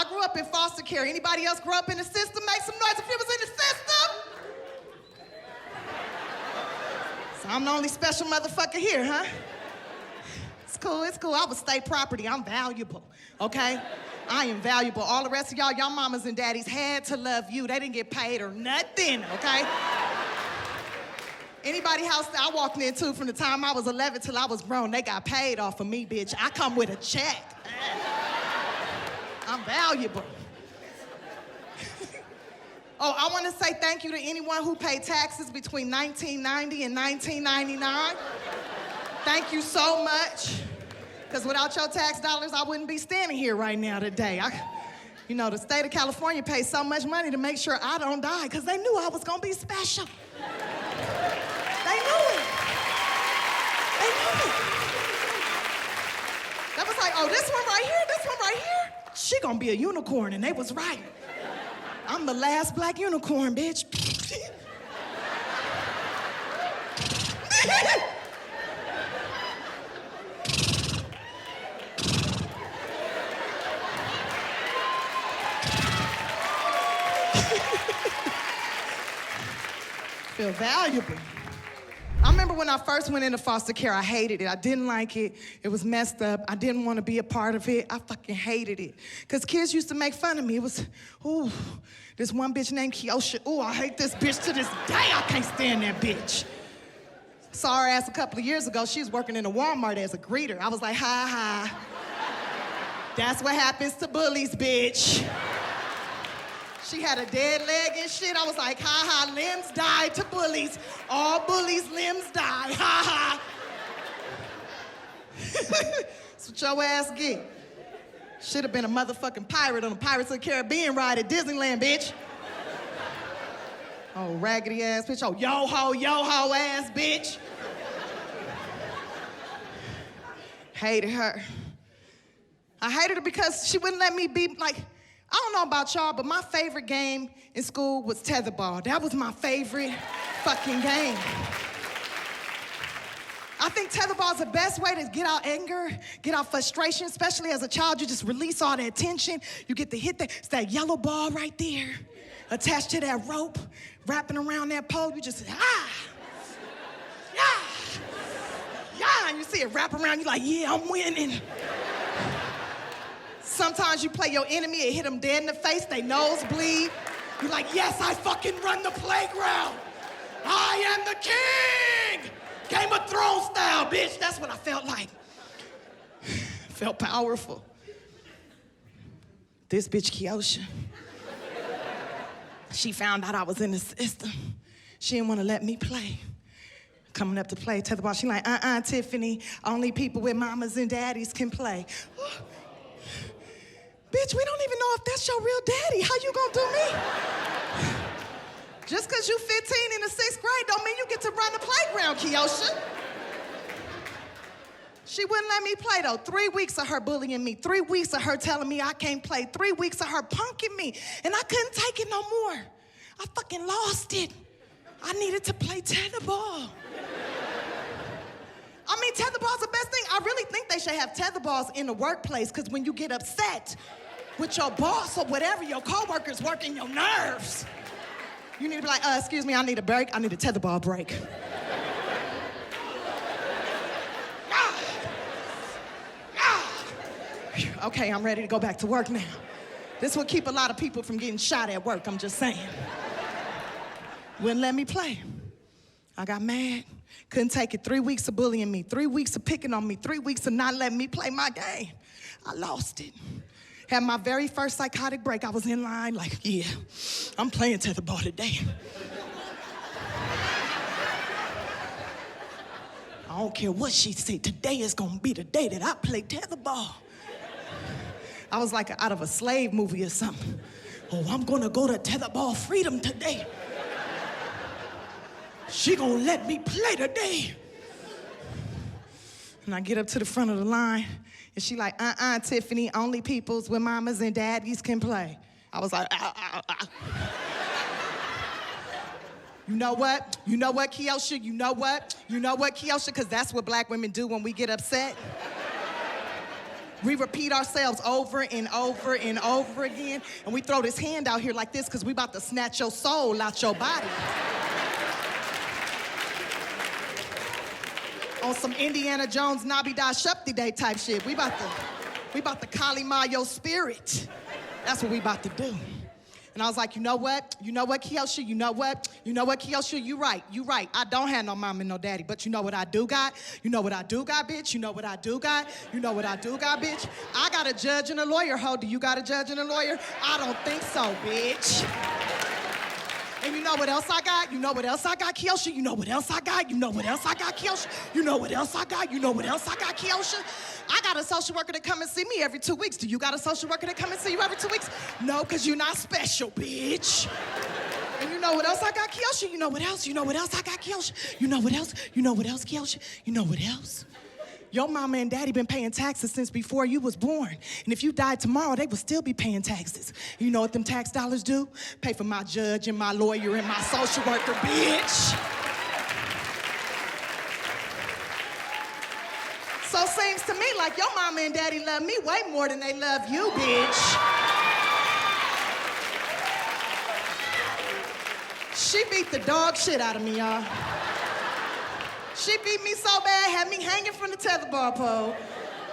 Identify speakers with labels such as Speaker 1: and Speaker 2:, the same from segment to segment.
Speaker 1: I grew up in foster care. Anybody else grew up in the system? Make some noise if you was in the system. So I'm the only special motherfucker here, huh? It's cool, it's cool. I was state property. I'm valuable, okay? I am valuable. All the rest of y'all mamas and daddies had to love you. They didn't get paid or nothing, okay? Anybody house that I walked into from the time I was 11 till I was grown, they got paid off of me, bitch. I come with a check. I'm valuable. Oh, I want to say thank you to anyone who paid taxes between 1990 and 1999. Thank you so much. Because without your tax dollars, I wouldn't be standing here right now today. You know, the state of California pays so much money to make sure I don't die, because they knew I was going to be special. They knew it. They knew it. That was like, oh, this one right here, she gonna be a unicorn, and they was right. I'm the last black unicorn, bitch. Feel valuable. I remember when I first went into foster care, I hated it. I didn't like it. It was messed up. I didn't want to be a part of it. I fucking hated it. Because kids used to make fun of me. It was, ooh, this one bitch named Kiosha. Ooh, I hate this bitch to this day. I can't stand that bitch. Saw her ass a couple of years ago. She was working in a Walmart as a greeter. I was like, ha ha. That's what happens to bullies, bitch. She had a dead leg and shit. I was like, ha ha, limbs die to bullies. All bullies' limbs die, ha ha. That's what your ass get. Should have been a motherfucking pirate on a Pirates of the Caribbean ride at Disneyland, bitch. Oh, raggedy ass bitch. Oh, yo-ho ass bitch. Hated her. I hated her because she wouldn't let me be like, I don't know about y'all, but my favorite game in school was tetherball. That was my favorite fucking game. I think tetherball is the best way to get out anger, get out frustration, especially as a child. You just release all that tension. You get to hit it's that yellow ball right there, attached to that rope, wrapping around that pole. You just, and you see it wrap around. You're like, yeah, I'm winning. Sometimes you play your enemy, it hit them dead in the face, they nose bleed. You're like, yes, I fucking run the playground. I am the king. Game of Thrones style, bitch. That's what I felt like. Felt powerful. This bitch, Kiosha, she found out I was in the system. She didn't want to let me play. Coming up to play tetherball, she like, Tiffany, only people with mamas and daddies can play. Bitch, we don't even know if that's your real daddy. How you gonna do me? Just because you 15 in the 6th grade don't mean you get to run the playground, Kiosha. She wouldn't let me play, though. 3 weeks of her bullying me. 3 weeks of her telling me I can't play. 3 weeks of her punking me. And I couldn't take it no more. I fucking lost it. I needed to play tetherball. I mean, tetherball's the best thing. I really think they should have tetherballs in the workplace, because when you get upset with your boss or whatever, your coworkers working your nerves, you need to be like, excuse me, I need a break. I need a tetherball break. Okay, I'm ready to go back to work now. This will keep a lot of people from getting shot at work, I'm just saying. Wouldn't let me play. I got mad. Couldn't take it. 3 weeks of bullying me, 3 weeks of picking on me, 3 weeks of not letting me play my game. I lost it. Had my very first psychotic break. I was in line like, yeah, I'm playing tetherball today. I don't care what she said. Today is gonna be the day that I play tetherball. I was like out of a slave movie or something. Oh, I'm gonna go to tetherball freedom today. She gonna let me play today. And I get up to the front of the line, and she like, Tiffany, only peoples with mamas and daddies can play. I was like, You know what? You know what, Kiosha? You know what? You know what, Kiosha? Because that's what black women do when we get upset. We repeat ourselves over and over and over again, and we throw this hand out here like this because we about to snatch your soul out your body. On some Indiana Jones, Nabi Da Shakti Day type shit. We about to Kalima your spirit. That's what we about to do. And I was like, you know what, Kiosha, you know what, Kiosha, you right. I don't have no mom and no daddy, but you know what I do got? You know what I do got, bitch? You know what I do got? You know what I do got, bitch? I got a judge and a lawyer, ho. Do you got a judge and a lawyer? I don't think so, bitch. And you know what else I got? You know what else I got, Kiosha? You know what else I got? You know what else I got, Kiosha? You know what else I got? You know what else I got, Kiosha? I got a social worker that come and see me every 2 weeks. Do you got a social worker that come and see you every 2 weeks? No, because you're not special, bitch. And you know what else I got, Kiosha? You know what else? You know what else I got, Kiosha? You know what else? You know what else, Kiosha? You know what else? Your mama and daddy been paying taxes since before you was born. And if you died tomorrow, they would still be paying taxes. You know what them tax dollars do? Pay for my judge and my lawyer and my social worker, bitch. So seems to me like your mama and daddy love me way more than they love you, bitch. She beat the dog shit out of me, y'all. She beat me so bad, had me hanging from the tetherball pole.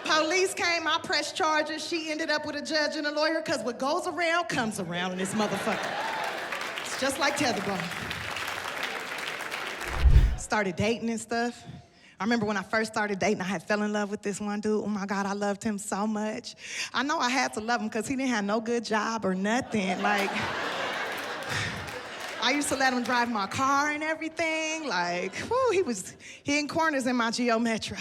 Speaker 1: Police came, I pressed charges. She ended up with a judge and a lawyer, because what goes around comes around in this motherfucker. It's just like tetherball. Started dating and stuff. I remember when I first started dating, I had fell in love with this one dude. Oh my God, I loved him so much. I know I had to love him because he didn't have no good job or nothing. Like, I used to let him drive my car and everything. Like, whoo, he was hitting corners in my Geo Metro.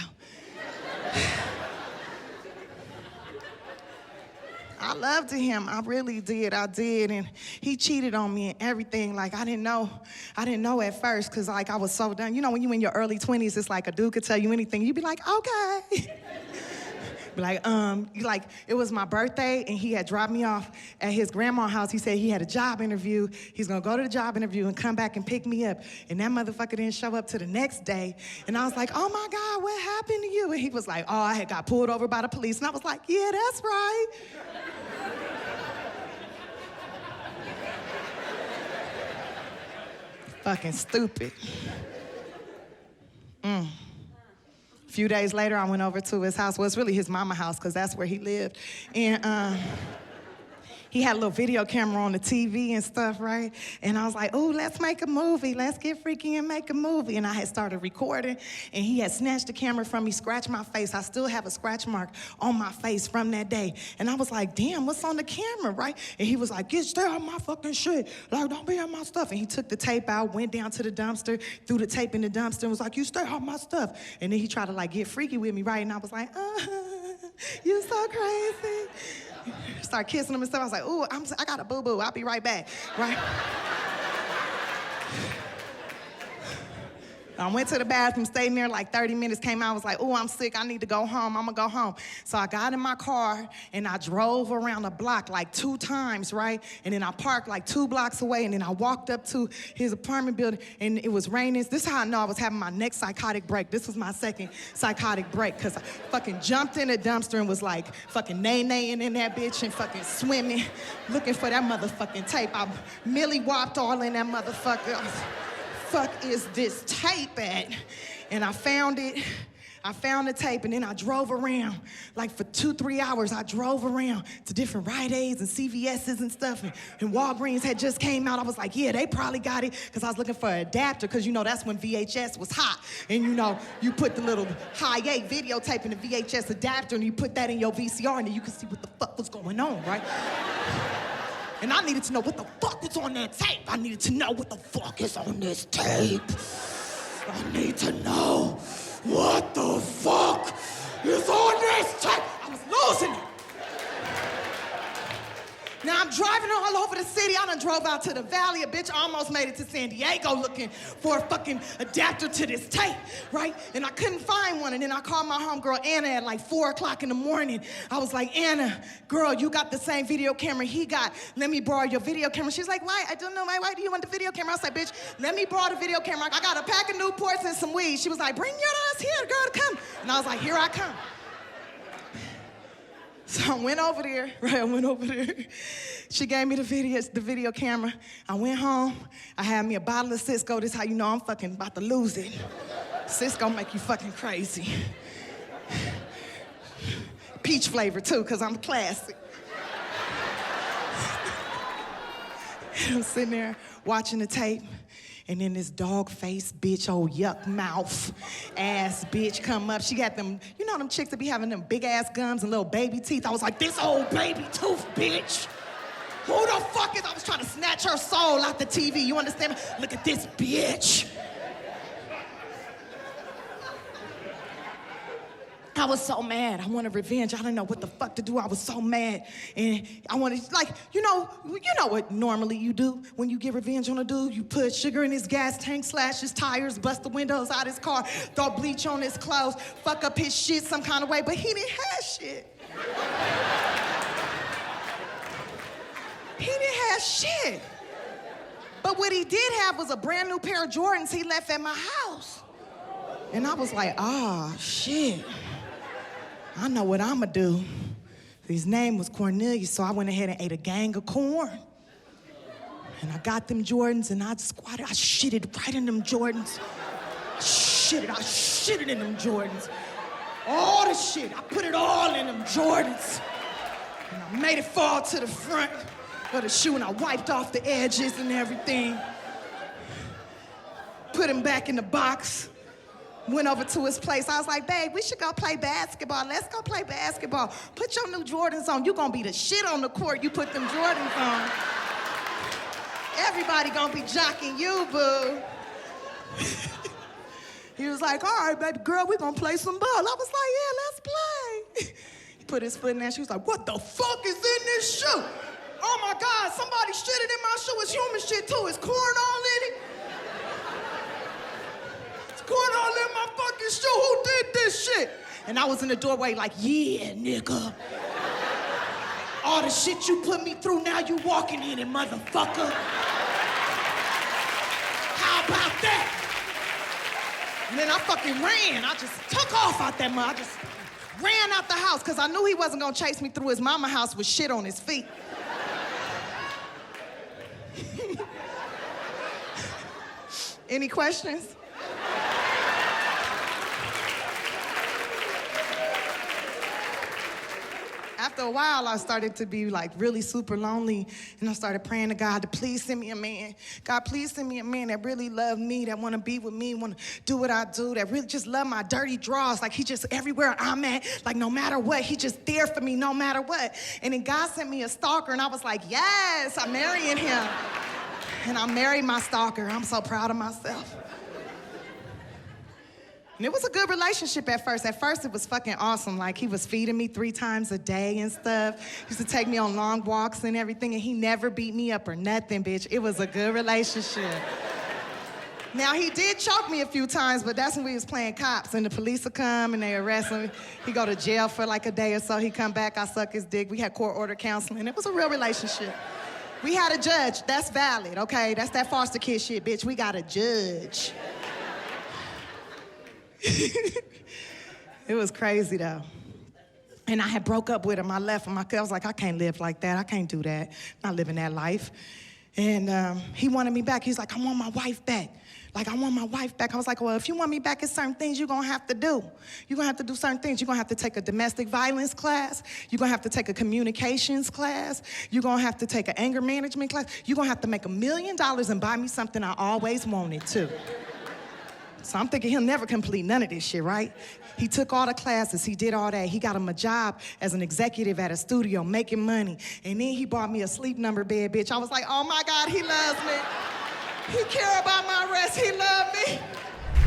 Speaker 1: I loved him, I really did, I did. And he cheated on me and everything. Like, I didn't know at first, because like I was so done. You know, when you in your early 20s, it's like a dude could tell you anything. You'd be like, okay. Like, it was my birthday, and he had dropped me off at his grandma's house. He said he had a job interview. He's gonna go to the job interview and come back and pick me up. And that motherfucker didn't show up till the next day. And I was like, oh my God, what happened to you? And he was like, oh, I had got pulled over by the police. And I was like, yeah, that's right. Fucking stupid. A few days later, I went over to his house. Well, it's really his mama's house, because that's where he lived. And he had a little video camera on the TV and stuff, right? And I was like, ooh, let's make a movie. Let's get freaky and make a movie. And I had started recording, and he had snatched the camera from me, scratched my face. I still have a scratch mark on my face from that day. And I was like, damn, what's on the camera, right? And he was like, stay on my fucking shit. Like, don't be on my stuff. And he took the tape out, went down to the dumpster, threw the tape in the dumpster, and was like, you stay on my stuff. And then he tried to like get freaky with me, right? And I was like, you so crazy. Start kissing him and stuff. I was like, ooh, I got a boo-boo. I'll be right back, right? I went to the bathroom, stayed in there like 30 minutes, came out, was like, ooh, I'm sick, I need to go home, I'm gonna go home. So I got in my car, and I drove around the block like 2 times, right? And then I parked like 2 blocks away, and then I walked up to his apartment building, and it was raining. This is how I know I was having my next psychotic break. This was my second psychotic break, because I fucking jumped in a dumpster and was like fucking nay-naying in that bitch and fucking swimming, looking for that motherfucking tape. I millie-whopped all in that motherfucker. Fuck is this tape at? And I found it. I found the tape, and then I drove around. Like for 2-3 hours, I drove around to different Rite Aids and CVS's and stuff, and Walgreens had just came out. I was like, yeah, they probably got it, because I was looking for an adapter, because you know that's when VHS was hot. And you know, you put the little Hi8 videotape in the VHS adapter, and you put that in your VCR, and then you could see what the fuck was going on, right? And I needed to know what the fuck was on that tape. I needed to know what the fuck is on this tape. I need to know what the fuck is on this tape. I was losing it. Now I'm driving all over the city. I done drove out to the valley. A bitch almost made it to San Diego looking for a fucking adapter to this tape, right? And I couldn't find one. And then I called my homegirl Anna at like 4 o'clock in the morning. I was like, Anna, girl, you got the same video camera he got. Let me borrow your video camera. She's like, why? I don't know. Why do you want the video camera? I was like, bitch, let me borrow the video camera. I got a pack of Newports and some weed. She was like, bring your ass here, girl, to come. And I was like, here I come. So I went over there, right? I went over there. She gave me the video camera. I went home. I had me a bottle of Cisco. This is how you know I'm fucking about to lose it. Cisco make you fucking crazy. Peach flavor too, because I'm classy. I'm sitting there watching the tape, and then this dog-faced bitch, old yuck mouth ass bitch come up. She got them, you know them chicks that be having them big ass gums and little baby teeth. I was like, this old baby tooth bitch. Who the fuck is, I was trying to snatch her soul out the TV, you understand me? Look at this bitch. I was so mad. I wanted revenge. I didn't know what the fuck to do. I was so mad. And I wanted, like, you know what normally you do when you get revenge on a dude? You put sugar in his gas tank, slash his tires, bust the windows out his car, throw bleach on his clothes, fuck up his shit some kind of way, but he didn't have shit. He didn't have shit. But what he did have was a brand new pair of Jordans he left at my house. And I was like, ah, shit. I know what I'ma do. His name was Cornelius, so I went ahead and ate a gang of corn. And I got them Jordans, and I squatted. I shitted right in them Jordans. I shitted in them Jordans. All the shit, I put it all in them Jordans. And I made it fall to the front of the shoe, and I wiped off the edges and everything. Put him back in the box. Went over to his place. I was like, babe, we should go play basketball. Let's go play basketball. Put your new Jordans on. You gonna be the shit on the court. You put them Jordans on. Everybody gonna be jocking you, boo. He was like, all right, baby girl, we gonna play some ball. I was like, yeah, let's play. He put his foot in there. She was like, what the fuck is in this shoe? Oh my God, somebody shitted in my shoe. It's human shit too. It's corn all in it. Corn all in my fucking shoe. Who did this shit? And I was in the doorway like, yeah, nigga. All the shit you put me through, now you walking in it, motherfucker. How about that? And then I fucking ran. I just took off out that mud. I just ran out the house because I knew he wasn't gonna chase me through his mama house with shit on his feet. Any questions? After a while, I started to be like really super lonely, and I started praying to God to please send me a man. God, please send me a man that really loved me, that want to be with me, want to do what I do, that really just love my dirty draws. Like he just everywhere I'm at, like no matter what, he just there for me no matter what. And then God sent me a stalker, and I was like, yes, I'm marrying him. And I married my stalker. I'm so proud of myself. And it was a good relationship at first. At first, it was fucking awesome. Like, he was feeding me 3 times a day and stuff. He used to take me on long walks and everything, and he never beat me up or nothing, bitch. It was a good relationship. Now, he did choke me a few times, but that's when we was playing cops, and the police would come, and they arrest him. He go to jail for like a day or so. He come back, I suck his dick. We had court-ordered counseling. It was a real relationship. We had a judge. That's valid, okay? That's that foster kid shit, bitch. We got a judge. It was crazy though. And I had broke up with him. I left him. I was like, I can't live like that. I can't do that. I'm not living that life. And he wanted me back. He's like, I want my wife back. Like, I want my wife back. I was like, well, if you want me back, it's certain things you're gonna have to do. You're gonna have to do certain things. You're gonna have to take a domestic violence class. You're gonna have to take a communications class. You're gonna have to take an anger management class. You're gonna have to make $1 million and buy me something I always wanted too. So I'm thinking he'll never complete none of this shit, right? He took all the classes, he did all that. He got him a job as an executive at a studio, making money. And then he bought me a sleep number bed, bitch. I was like, oh my God, he loves me. He care about my rest, he loved me.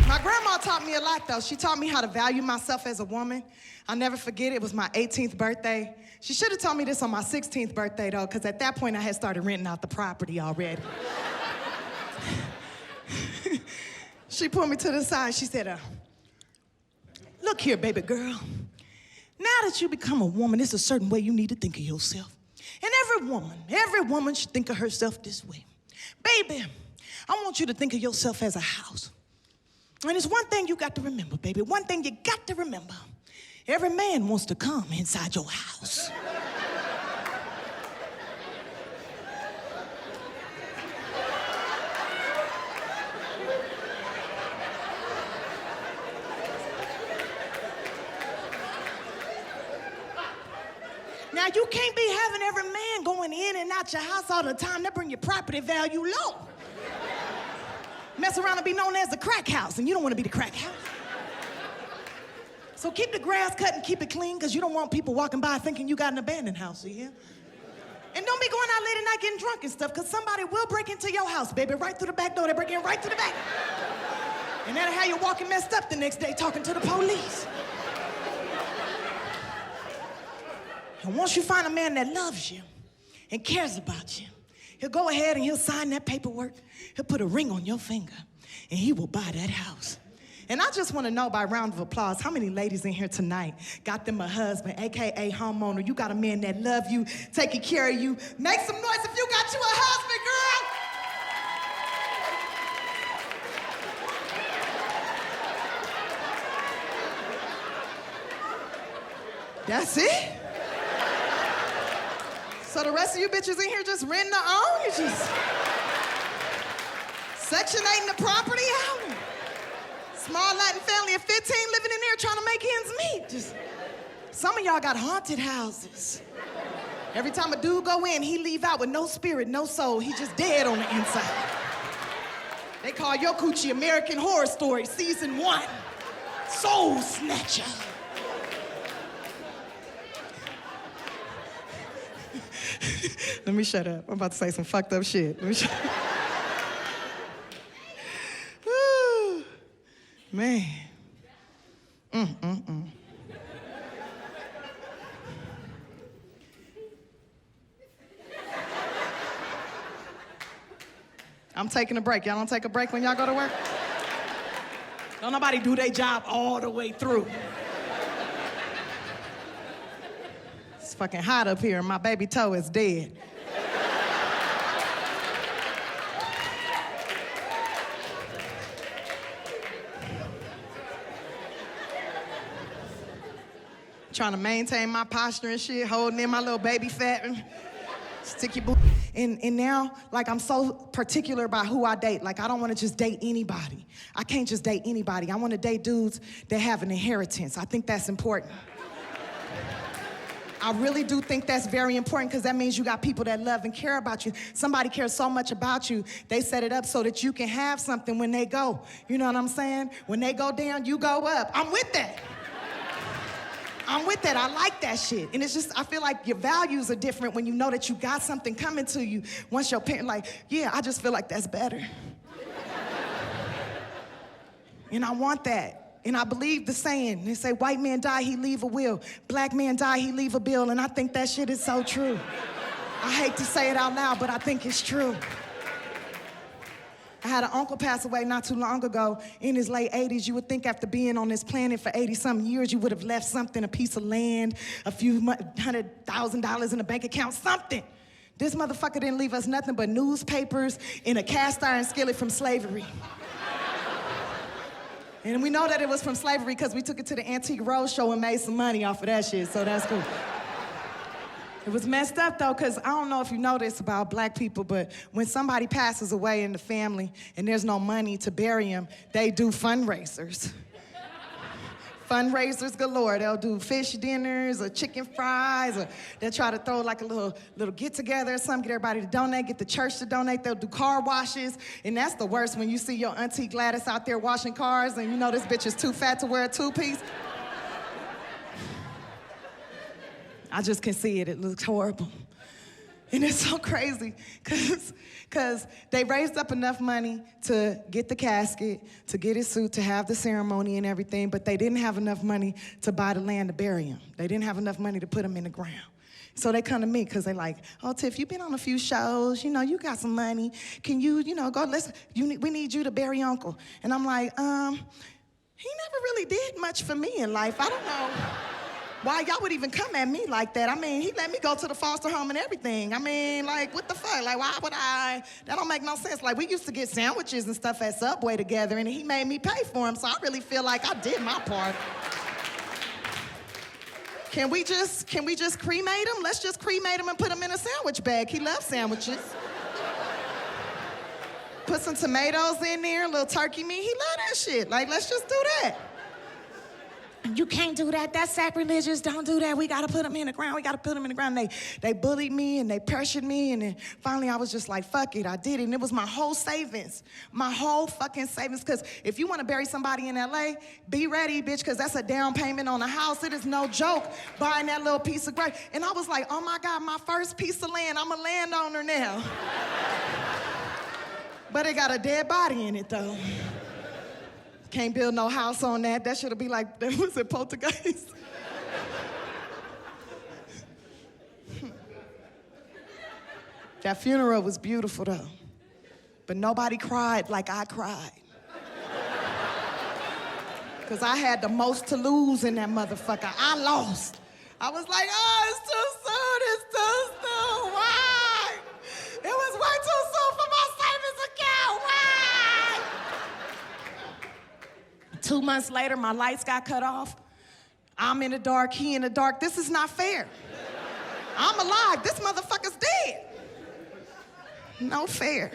Speaker 1: My grandma taught me a lot though. She taught me how to value myself as a woman. I'll never forget it was my 18th birthday. She should have told me this on my 16th birthday though, because at that point I had started renting out the property already. She pulled me to the side. She said, look here, baby girl. Now that you become a woman, there's a certain way you need to think of yourself. And every woman should think of herself this way. Baby, I want you to think of yourself as a house. And there's one thing you got to remember, baby. One thing you got to remember. Every man wants to come inside your house. Now, you can't be having every man going in and out your house all the time. That bring your property value low. Mess around and be known as the crack house, and you don't want to be the crack house. So keep the grass cut and keep it clean, because you don't want people walking by thinking you got an abandoned house, you hear? And don't be going out late at night getting drunk and stuff, because somebody will break into your house, baby, right through the back door. They break in right through the back. And that'll have you walking messed up the next day talking to the police. And once you find a man that loves you and cares about you, he'll go ahead and he'll sign that paperwork. He'll put a ring on your finger, and he will buy that house. And I just want to know, by round of applause, how many ladies in here tonight got them a husband, AKA homeowner? You got a man that love you, taking care of you. Make some noise if you got you a husband, girl. That's it? So the rest of you bitches in here just renting their own? You just Section 8 the property out? Small Latin family of 15 living in there trying to make ends meet. Just, some of y'all got haunted houses. Every time a dude go in, he leave out with no spirit, no soul. He just dead on the inside. They call your coochie American Horror Story Season 1. Soul Snatcher. Let me shut up. I'm about to say some fucked up shit. Let me shut up. Woo. Man. I'm taking a break. Y'all don't take a break when y'all go to work? Don't nobody do their job all the way through. It's fucking hot up here and my baby toe is dead. Trying to maintain my posture and shit, holding in my little baby fat and sticky boo. And now, like, I'm so particular about who I date. Like, I don't want to just date anybody. I can't just date anybody. I want to date dudes that have an inheritance. I think that's important. I really do think that's very important, because that means you got people that love and care about you. Somebody cares so much about you, they set it up so that you can have something when they go. You know what I'm saying? When they go down, you go up. I'm with that. I'm with that. I like that shit. And it's just, I feel like your values are different when you know that you got something coming to you. Once your parent, like, yeah, I just feel like that's better. And I want that. And I believe the saying. They say, white man die, he leave a will. Black man die, he leave a bill. And I think that shit is so true. I hate to say it out loud, but I think it's true. I had an uncle pass away not too long ago in his late 80s. You would think after being on this planet for 80-something years, you would have left something, a piece of land, a few $100,000 in a bank account, something. This motherfucker didn't leave us nothing but newspapers and a cast iron skillet from slavery. And we know that it was from slavery because we took it to the Antique Roadshow and made some money off of that shit, so that's cool. It was messed up, though, because I don't know if you know this about black people, but when somebody passes away in the family and there's no money to bury him, they do fundraisers. Fundraisers galore. They'll do fish dinners or chicken fries, or they'll try to throw like a little get-together or something, get everybody to donate, get the church to donate. They'll do car washes, and that's the worst when you see your auntie Gladys out there washing cars and you know this bitch is too fat to wear a two-piece. I just can see it. It looks horrible. And it's so crazy, because they raised up enough money to get the casket, to get his suit, to have the ceremony and everything, but they didn't have enough money to buy the land to bury him. They didn't have enough money to put him in the ground. So they come to me, because they're like, oh, Tiff, you've been on a few shows, you know, you got some money. Can you go, we need you to bury Uncle. And I'm like, he never really did much for me in life. I don't know why y'all would even come at me like that. I mean, he let me go to the foster home and everything. I mean, like, what the fuck? Like, why would I? That don't make no sense. Like, we used to get sandwiches and stuff at Subway together, and he made me pay for them, so I really feel like I did my part. Can we just cremate him? Let's just cremate him and put him in a sandwich bag. He loves sandwiches. Put some tomatoes in there, a little turkey meat. He love that shit. Like, let's just do that. You can't do that. That's sacrilegious. Don't do that. We got to put him in the ground. We got to put him in the ground. They bullied me and they pressured me. And then finally I was just like, fuck it. I did it. And it was my whole savings. My whole fucking savings. Because if you want to bury somebody in L.A., be ready, bitch, because that's a down payment on a house. It is no joke buying that little piece of grave. And I was like, oh, my God, my first piece of land. I'm a landowner now. But it got a dead body in it, though. Can't build no house on that. That should be like, that was a poltergeist. That funeral was beautiful, though. But nobody cried like I cried. Because I had the most to lose in that motherfucker. I lost. I was like, oh, it's too soon, it's too soon. Why? It was way too soon for my savings account. Why? 2 months later, my lights got cut off. I'm in the dark, he in the dark. This is not fair. I'm alive, this motherfucker's dead. No fair.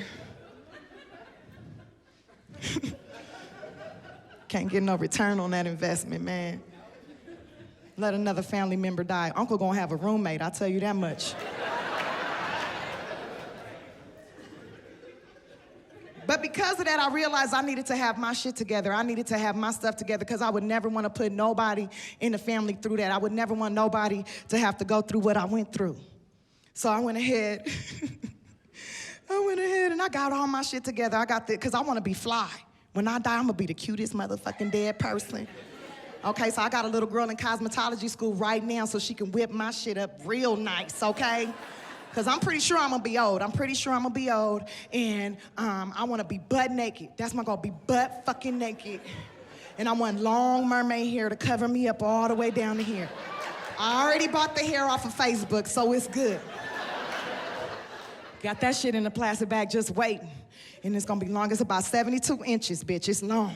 Speaker 1: Can't get no return on that investment, man. Let another family member die. Uncle gonna have a roommate, I'll tell you that much. But because of that, I realized I needed to have my shit together. I needed to have my stuff together because I would never want to put nobody in the family through that. I would never want nobody to have to go through what I went through. So I went ahead. And I got all my shit together. Because I want to be fly. When I die, I'm going to be the cutest motherfucking dead person. Okay, so I got a little girl in cosmetology school right now so she can whip my shit up real nice, okay? Because I'm pretty sure I'm going to be old. And I want to be butt naked. That's my goal, be butt fucking naked. And I want long mermaid hair to cover me up all the way down to here. I already bought the hair off of Facebook, so it's good. Got that shit in a plastic bag just waiting. And it's going to be long. It's about 72 inches, bitch. It's long.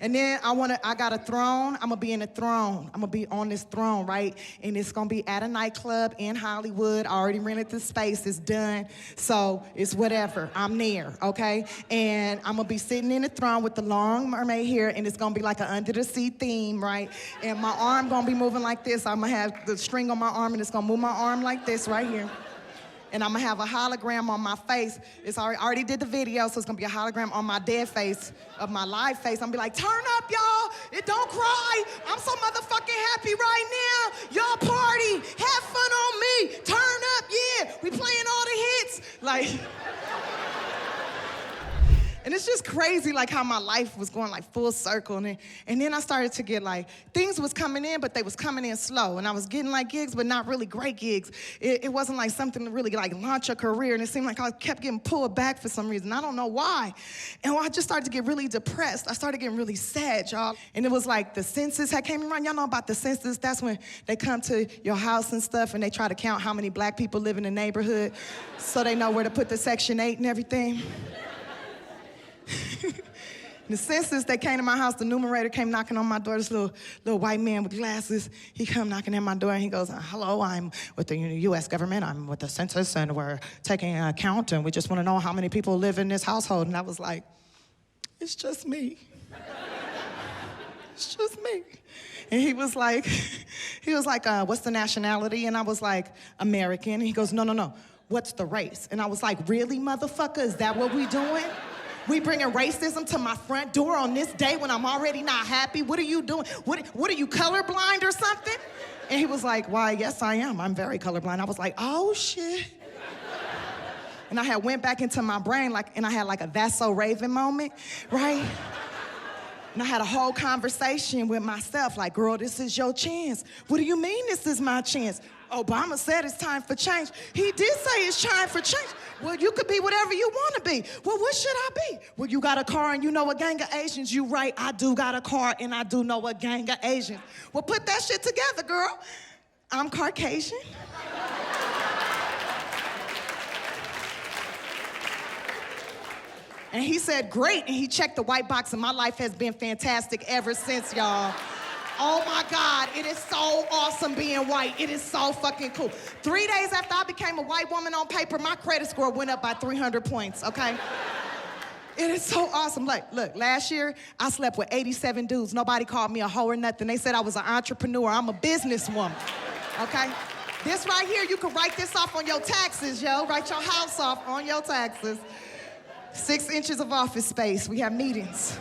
Speaker 1: And then I got a throne. I'm gonna be in a throne. I'm gonna be on this throne, right? And it's gonna be at a nightclub in Hollywood. I already rented the space, it's done. So it's whatever, I'm there, okay? And I'm gonna be sitting in the throne with the long mermaid hair, and it's gonna be like an under the sea theme, right? And my arm gonna be moving like this. I'm gonna have the string on my arm, and it's gonna move my arm like this right here. And I'm gonna have a hologram on my face. I already did the video, so it's gonna be a hologram on my dead face, of my live face. I'm gonna be like, turn up, y'all. Don't cry. I'm so motherfucking happy right now. Y'all party. Have fun on me. Turn up, yeah. We playing all the hits. Like, and it's just crazy, like, how my life was going, like, full circle. And then I started to get, like, things was coming in, but they was coming in slow. And I was getting, like, gigs, but not really great gigs. It wasn't, like, something to really, like, launch a career. And it seemed like I kept getting pulled back for some reason. I don't know why. And I just started to get really depressed. I started getting really sad, y'all. And it was, like, the census had came around. Y'all know about the census? That's when they come to your house and stuff, and they try to count how many black people live in the neighborhood so they know where to put the Section 8 and everything. The census, they came to my house, the numerator came knocking on my door, this little white man with glasses. He come knocking at my door and he goes, hello, I'm with the U.S. government, I'm with the census, and we're taking an account, and we just want to know how many people live in this household. And I was like, it's just me. It's just me. And he was like, what's the nationality? And I was like, American. And he goes, no, what's the race? And I was like, really, motherfucker, is that what we doing? We bringing racism to my front door on this day when I'm already not happy? What are you doing? What are you, colorblind or something? And he was like, why, yes, I am. I'm very colorblind. I was like, oh, shit. And I had went back into my brain, and I had like a That's So Raven moment, right? And I had a whole conversation with myself, like, girl, this is your chance. What do you mean this is my chance? Obama said it's time for change. He did say it's time for change. Well, you could be whatever you want to be. Well, what should I be? Well, you got a car and you know a gang of Asians. You right, I do got a car and I do know a gang of Asians. Well, put that shit together, girl. I'm Caucasian. And he said, great, and he checked the white box, and my life has been fantastic ever since, y'all. Oh my God, it is so awesome being white. It is so fucking cool. 3 days after I became a white woman on paper, my credit score went up by 300 points, okay? It is so awesome. Like, look, last year, I slept with 87 dudes. Nobody called me a hoe or nothing. They said I was an entrepreneur. I'm a businesswoman, okay? This right here, you can write this off on your taxes, yo. Write your house off on your taxes. 6 inches of office space. We have meetings.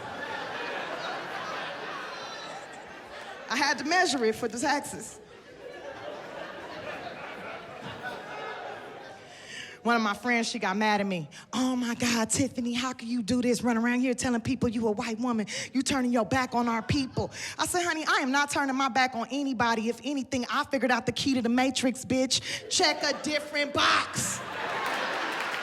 Speaker 1: I had to measure it for the taxes. One of my friends, she got mad at me. Oh my God, Tiffany, how can you do this? Run around here telling people you a white woman. You turning your back on our people. I said, honey, I am not turning my back on anybody. If anything, I figured out the key to the matrix, bitch. Check a different box.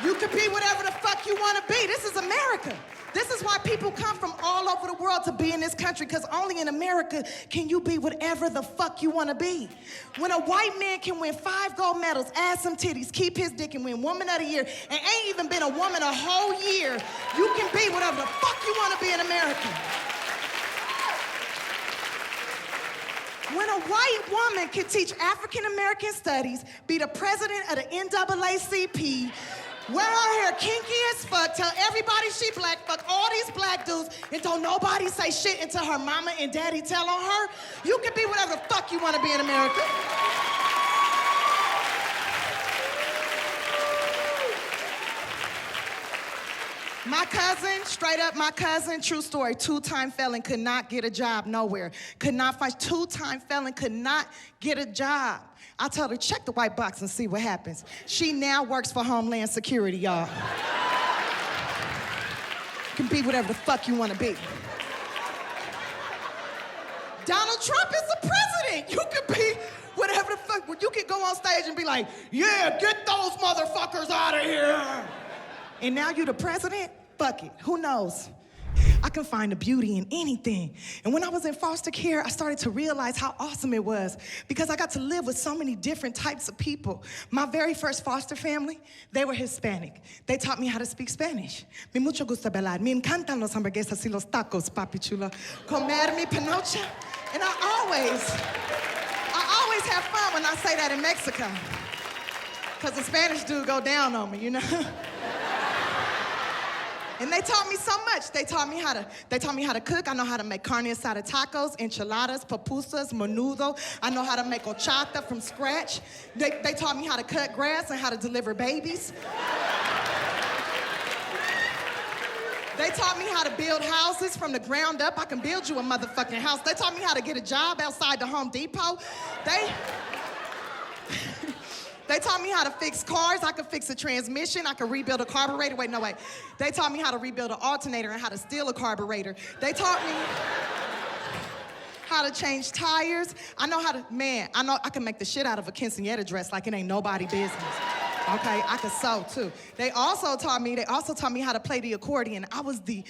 Speaker 1: You can be whatever the fuck you want to be. This is America. This is why people come from all over the world to be in this country, because only in America can you be whatever the fuck you want to be. When a white man can win 5 gold medals, add some titties, keep his dick, and win Woman of the Year, and ain't even been a woman a whole year, you can be whatever the fuck you want to be in America. When a white woman can teach African American studies, be the president of the NAACP, wear her hair kinky as fuck, tell everybody she black, fuck all these black dudes, and don't nobody say shit until her mama and daddy tell on her, you can be whatever the fuck you want to be in America. My cousin, straight up my cousin, true story, 2-time felon, could not get a job nowhere. Could not find, 2-time felon, could not get a job. I told her, check the white box and see what happens. She now works for Homeland Security, y'all. You can be whatever the fuck you want to be. Donald Trump is the president. You can be whatever the fuck. You can go on stage and be like, yeah, get those motherfuckers out of here. And now you the president? Fuck it, who knows? I can find the beauty in anything. And when I was in foster care, I started to realize how awesome it was because I got to live with so many different types of people. My very first foster family, they were Hispanic. They taught me how to speak Spanish. Me mucho gusta bailar. Me encantan los hamburguesas y los tacos, papi chula. Comer mi panocha. And I always have fun when I say that in Mexico. Because the Spanish dude go down on me, you know? And they taught me so much. They taught me how to cook. I know how to make carne asada tacos, enchiladas, pupusas, menudo. I know how to make horchata from scratch. They taught me how to cut grass and how to deliver babies. They taught me how to build houses from the ground up. I can build you a motherfucking house. They taught me how to get a job outside the Home Depot. They taught me how to fix cars. I could fix a transmission. I could rebuild a carburetor. Wait. They taught me how to rebuild an alternator and how to steal a carburetor. They taught me how to change tires. I know I can make the shit out of a quinceañera dress like it ain't nobody business. Okay, I could sew too. They also taught me how to play the accordion. I was the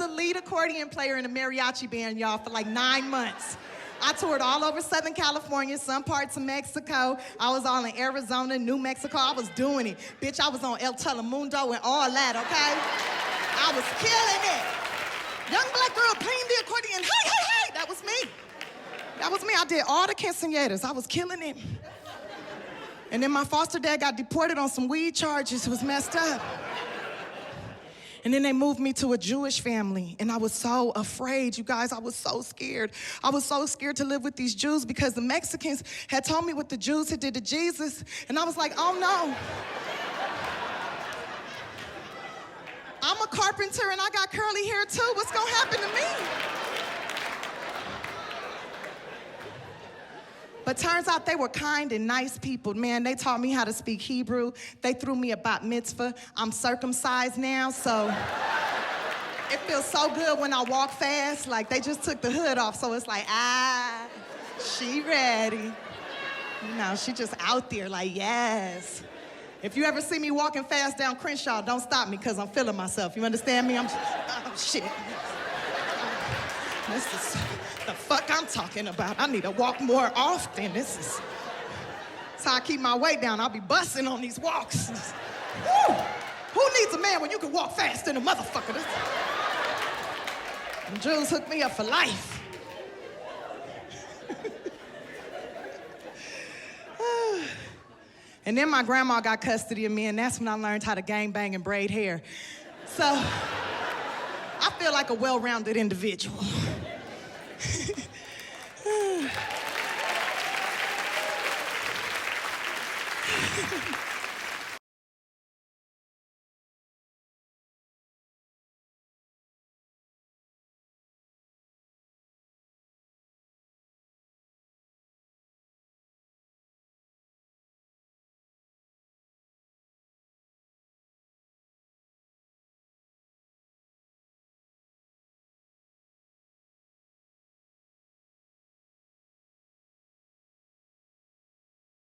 Speaker 1: lead accordion player in a mariachi band, y'all, for like 9 months. I toured all over Southern California, some parts of Mexico. I was all in Arizona, New Mexico. I was doing it. Bitch, I was on El Telemundo and all that, okay? I was killing it. Young black girl playing the accordion. Hey, hey, hey. That was me. That was me. I did all the quinceañeras. I was killing it. And then my foster dad got deported on some weed charges. It was messed up. And then they moved me to a Jewish family, and I was so afraid, you guys. I was so scared. I was so scared to live with these Jews because the Mexicans had told me what the Jews had did to Jesus, and I was like, oh no. I'm a carpenter, and I got curly hair too. What's gonna happen to me? But turns out they were kind and nice people. Man, they taught me how to speak Hebrew. They threw me a bat mitzvah. I'm circumcised now, so it feels so good when I walk fast. Like, they just took the hood off, so it's like, she ready. You know, she just out there like, yes. If you ever see me walking fast down Crenshaw, don't stop me, because I'm feeling myself. You understand me? Oh, shit. This is the fuck I'm talking about. I need to walk more often. That's how I keep my weight down. I'll be busting on these walks. Woo! Who needs a man when you can walk fast in a motherfucker? Them Jews hooked me up for life. And then my grandma got custody of me, and that's when I learned how to gangbang and braid hair. So, I feel like a well-rounded individual.